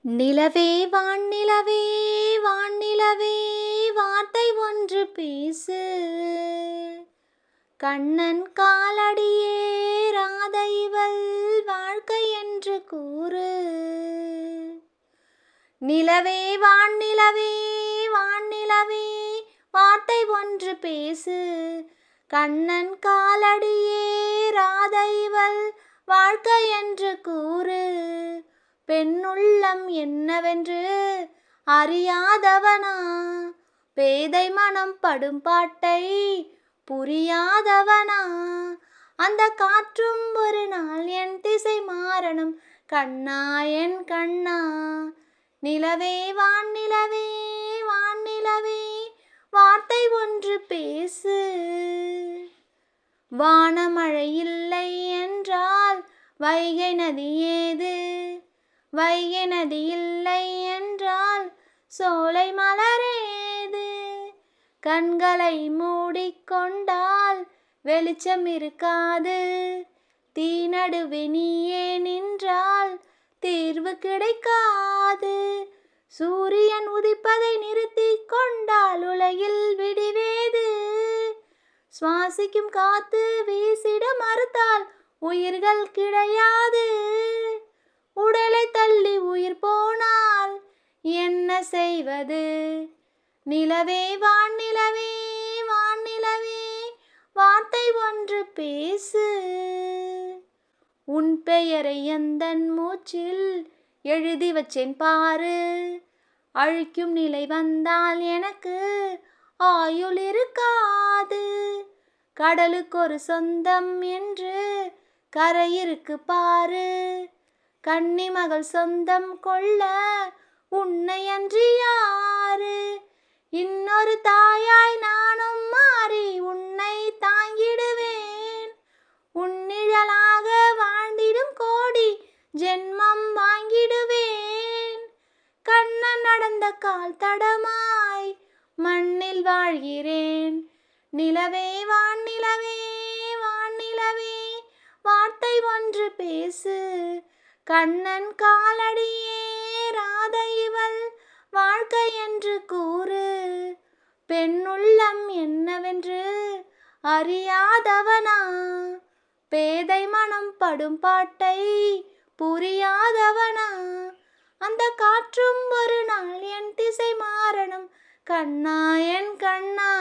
நிலவே வான்நிலவே வான்நிலவே வார்த்தை ஒன்று பேசு. கண்ணன் காலடியே ராத இவள் வாழ்க்கை என்று கூறு. நிலவே வான்நிலவே வான்நிலவே வார்த்தை ஒன்று பேசு. கண்ணன் காலடியே ராத இவள் வாழ்க்கை என்று கூறு. பெண்ணுள்ளம் என்னவென்று அறியாதவனா, பேதை மனம் படும் பாட்டை புரியாதவனா, அந்த காற்றும் ஒரு நாள் என் திசை மாறணும் கண்ணா என் கண்ணா. நிலவே வான்நிலவே வான்நிலவே வார்த்தை ஒன்று பேசு. வானமழை இல்லை என்றால் வைகை நதி ஏது, வைகை நதி இல்லை என்றால் சோலை மலரேது. கண்களை மூடிக்கொண்டால் வெளிச்சம் இருக்காது, தீ நடுவே நீயே நின்றால் தீர்வு கிடைக்காது. சூரியன் உதிப்பதை நிறுத்தி கொண்டால் உலகில் விடிவேது. சுவாசிக்கும் காத்து வீசிட மறுத்தால் உயிர்கள் கிடையாது. உடலை தள்ளி உயிர் போனால் என்ன செய்வது? நிலவே வான்நிலவே வான்நிலவே வார்த்தை ஒன்று பேசு. உன் பெயரை எந்தன் மூச்சில் எழுதி வச்சேன் பாரு. அழிக்கும் நிலை வந்தால் எனக்கு ஆயுள் இருக்காது. கடலுக்கு ஒரு சொந்தம் என்று கரையிருக்கு பாரு. கன்னி மகள் சொந்தம் கொள்ள உன்னை அன்றி யாரு? இன்னொரு தாயாய் நானும் மாறி உன்னை தாங்கிடுவேன். உன்னிழலாக வாழ்ந்திடும் கோடி ஜென்மம் வாங்கிடுவேன். கண்ணன் நடந்த கால் தடமாய் மண்ணில் வாழ்கிறேன். நிலவே வான்நிலவே வான்நிலவே வார்த்தை ஒன்று பேசு. கண்ணன் காலடியே ராத இவள் வாழ்க்கை என்று கூறு. பெண்ணுள்ளம் என்னவென்று அறியாதவனா, பேதை மனம் படும் பாட்டை புரியாதவனா, அந்த காற்றும் ஒரு நாள் என் திசை மாறணும் கண்ணா என் கண்ணா.